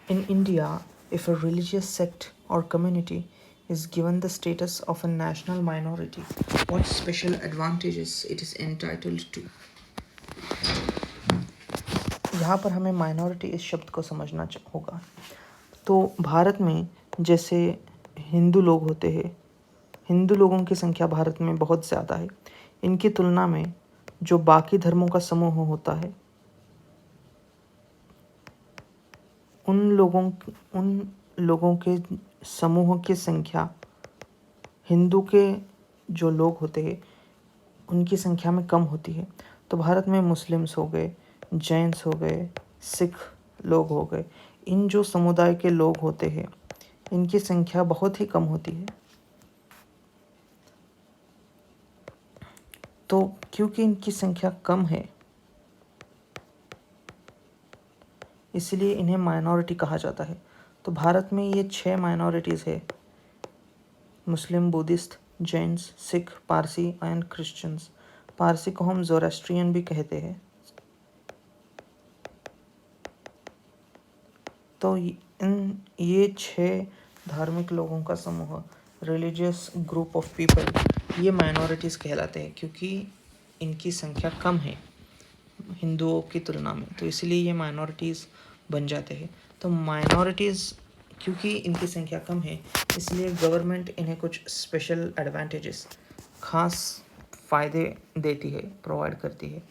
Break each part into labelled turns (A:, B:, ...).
A: In India, if a religious sect or community is given the status of a national minority, what special advantages it is entitled to? यहाँ पर हमें minority इस शब्द को समझना होगा। तो भारत में जैसे हिंदू लोग होते हैं, हिंदू लोगों की संख्या भारत में बहुत ज़्यादा है। इनकी तुलना में जो बाकी धर्मों का समूह होता है, उन लोगों के समूह की संख्या हिंदू के जो लोग होते हैं उनकी संख्या में कम होती है। तो भारत में मुस्लिम्स हो गए, जैन्स हो गए, सिख लोग हो गए, इन जो समुदाय के लोग होते हैं इनकी संख्या बहुत ही कम होती है। तो क्योंकि इनकी संख्या कम है इसलिए इन्हें माइनॉरिटी कहा जाता है। तो भारत में ये 6 माइनॉरिटीज़ है: Muslim, Buddhist, Jains, Sikh, Parsi and Christians. Parsi को हम ज़ोरास्ट्रियन भी कहते हैं। तो ये 6 धार्मिक लोगों का समूह, रिलीजियस ग्रुप ऑफ पीपल, ये माइनॉरिटीज़ कहलाते हैं क्योंकि इनकी संख्या कम है हिंदुओं की तुलना में, तो इसलिए ये माइनॉरिटीज़ बन जाते हैं। तो माइनॉरिटीज़ क्योंकि इनकी संख्या कम है इसलिए गवर्नमेंट इन्हें कुछ स्पेशल एडवांटेजेस, ख़ास फ़ायदे देती है, प्रोवाइड करती है।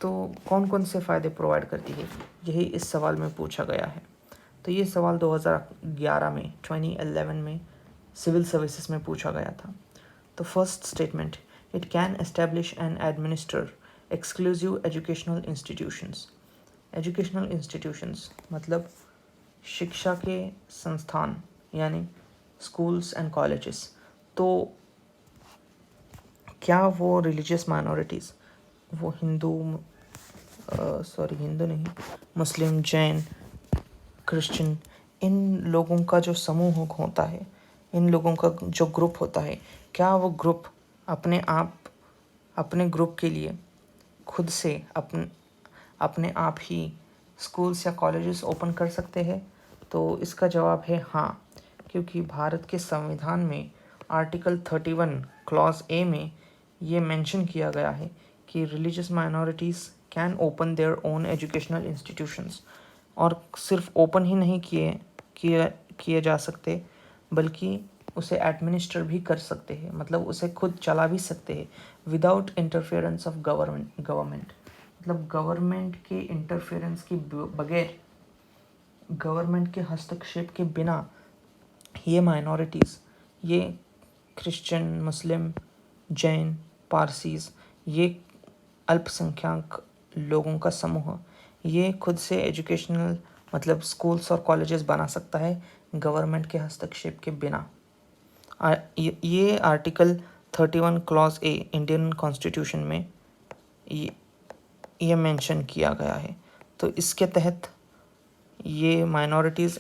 A: तो कौन कौन से फ़ायदे प्रोवाइड करती है, यही इस सवाल में पूछा गया है। तो ये सवाल 2011 में 2011 में सिविल सर्विसेज में पूछा गया था। तो first statement, it can establish and administer exclusive educational institutions. Educational institutions मतलब शिक्षा के संस्थान, यानी स्कूल्स एंड कॉलेजेस। तो क्या वो रिलीजियस माइनॉरिटीज़, वो हिंदू नहीं, मुस्लिम, जैन, क्रिश्चियन, इन लोगों का जो समूह होता है, इन लोगों का जो ग्रुप होता है, क्या वो ग्रुप अपने ग्रुप के लिए खुद से अपने आप ही स्कूल्स या कॉलेजेस ओपन कर सकते हैं? तो इसका जवाब है हाँ, क्योंकि भारत के संविधान में आर्टिकल 31 क्लॉज ए में ये मेंशन किया गया है कि religious minorities can open their own educational institutions. और सिर्फ ओपन ही नहीं किए जा सकते, बल्कि उसे एडमिनिस्टर भी कर सकते हैं, मतलब उसे खुद चला भी सकते हैं विदाउट इंटरफेरेंस ऑफ गवर्नमेंट। मतलब गवर्नमेंट के इंटरफेरेंस के बगैर, गवर्नमेंट के हस्तक्षेप के बिना ये माइनॉरिटीज़, ये क्रिश्चियन, मुस्लिम, जैन, पारसीज़, ये अल्पसंख्यक लोगों का समूह, ये खुद से एजुकेशनल मतलब स्कूल्स और कॉलेजेस बना सकता है गवर्नमेंट के हस्तक्षेप के बिना। ये article 31 clause A Indian constitution में ये मेंशन किया गया है। तो इसके तहत ये माइनॉरिटीज़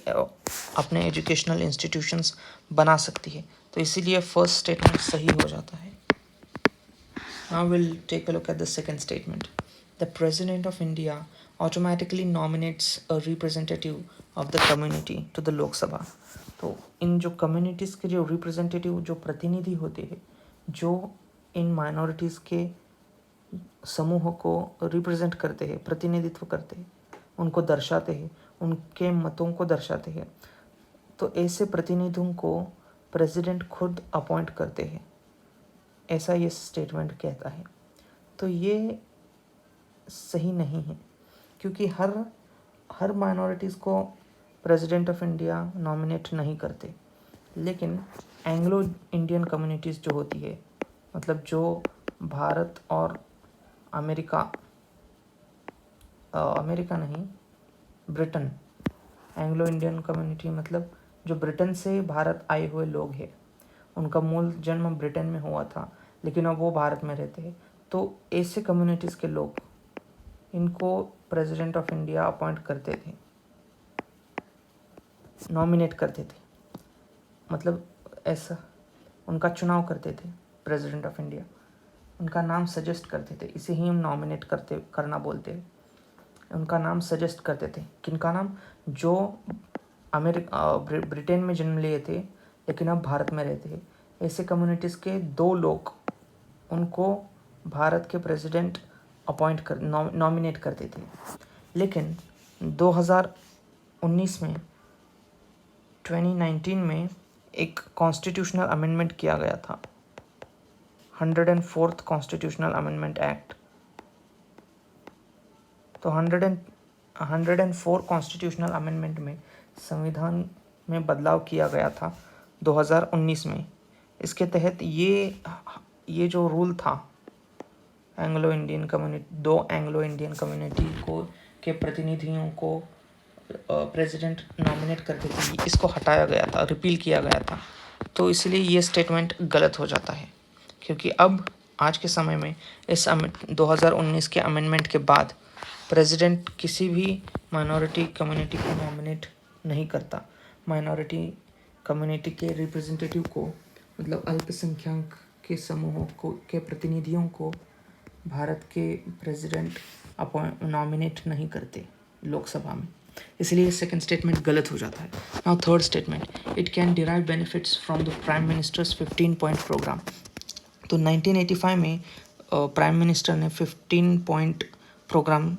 A: अपने एजुकेशनल इंस्टीट्यूशंस बना सकती है। तो इसीलिए फर्स्ट स्टेटमेंट सही हो जाता है। Now we'll take a look at the second statement. The President of India automatically nominates a representative of the community to the Lok Sabha. तो इन जो कम्युनिटीज़ के जो रिप्रेजेंटेटिव, जो प्रतिनिधि होते हैं, जो इन माइनॉरिटीज़ के समूह को रिप्रेजेंट करते हैं, प्रतिनिधित्व करते हैं, उनको दर्शाते हैं, उनके मतों को दर्शाते हैं, तो ऐसे प्रतिनिधियों को प्रेसिडेंट खुद अपॉइंट करते हैं, ऐसा ये स्टेटमेंट कहता है। तो ये सही नहीं है क्योंकि हर माइनॉरिटीज़ को प्रेसिडेंट ऑफ इंडिया नॉमिनेट नहीं करते, लेकिन एंग्लो इंडियन कम्युनिटीज़ जो होती है, मतलब जो भारत और अमेरिका नहीं, ब्रिटेन, एंग्लो इंडियन कम्युनिटी मतलब जो ब्रिटेन से भारत आए हुए लोग हैं, उनका मूल जन्म ब्रिटेन में हुआ था लेकिन अब वो भारत में रहते हैं। तो ऐसे कम्युनिटीज़ के लोग, इनको प्रेसिडेंट ऑफ इंडिया अपॉइंट करते थे, नॉमिनेट करते थे, मतलब ऐसा उनका चुनाव करते थे प्रेसिडेंट ऑफ इंडिया, उनका नाम सजेस्ट करते थे, इसे ही हम नॉमिनेट करना बोलते हैं। उनका नाम सजेस्ट करते थे। किनका नाम? जो ब्रिटेन में जन्म लिए थे लेकिन अब भारत में रहते हैं, ऐसे कम्युनिटीज़ के 2 लोग उनको भारत के प्रेसिडेंट नॉमिनेट करते थे। लेकिन 2019 में 2019 में एक कॉन्स्टिट्यूशनल अमेंडमेंट किया गया था, 104th कॉन्स्टिट्यूशनल अमेंडमेंट एक्ट। तो 104 कॉन्स्टिट्यूशनल अमेंडमेंट में संविधान में बदलाव किया गया था 2019 में। इसके तहत ये जो रूल था, दो एंग्लो इंडियन कम्युनिटी के प्रतिनिधियों को प्रेसिडेंट नॉमिनेट करते थे, इसको हटाया गया था, रिपील किया गया था। तो इसलिए ये स्टेटमेंट गलत हो जाता है, क्योंकि अब आज के समय में इस 2019 के अमेंडमेंट के बाद प्रेसिडेंट किसी भी माइनॉरिटी कम्युनिटी को नॉमिनेट नहीं करता। माइनॉरिटी कम्युनिटी के रिप्रेजेंटेटिव को, मतलब अल्पसंख्यक के समूहों के प्रतिनिधियों को भारत के प्रेसिडेंट नॉमिनेट नहीं करते लोकसभा में, इसलिए सेकंड स्टेटमेंट गलत हो जाता है। Now third statement, it can derive benefits from the prime ministers 15 point program. तो 1985 में प्राइम मिनिस्टर ने 15 पॉइंट प्रोग्राम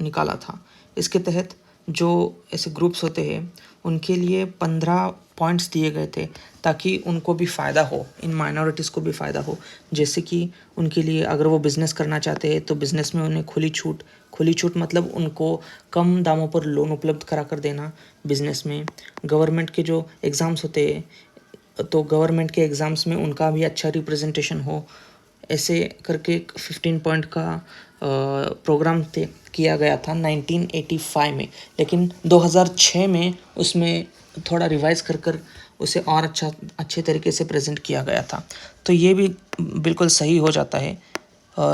A: निकाला था। इसके तहत जो ऐसे ग्रुप्स होते हैं उनके लिए 15 पॉइंट्स दिए गए थे ताकि उनको भी फ़ायदा हो, इन माइनॉरिटीज़ को भी फ़ायदा हो। जैसे कि उनके लिए अगर वो बिज़नेस करना चाहते हैं तो बिज़नेस में उन्हें खुली छूट मतलब उनको कम दामों पर लोन उपलब्ध करा कर देना बिज़नेस में। गवर्नमेंट के जो एग्ज़ाम्स होते हैं तो गवर्नमेंट के एग्ज़ाम्स में उनका भी अच्छा रिप्रेजेंटेशन हो, ऐसे करके 15 पॉइंट का प्रोग्राम किया गया था 1985 में। लेकिन 2006 में उसमें थोड़ा रिवाइज़ कर उसे और अच्छे तरीके से प्रेजेंट किया गया था। तो ये भी बिल्कुल सही हो जाता है,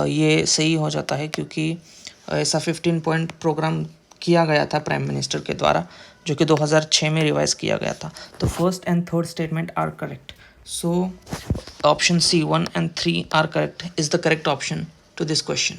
A: ये सही हो जाता है क्योंकि ऐसा 15 पॉइंट प्रोग्राम किया गया था प्राइम मिनिस्टर के द्वारा, जो कि 2006 में रिवाइज़ किया गया था। तो first and third statement are correct. So option C 1 and 3 are correct, is the correct option to this question.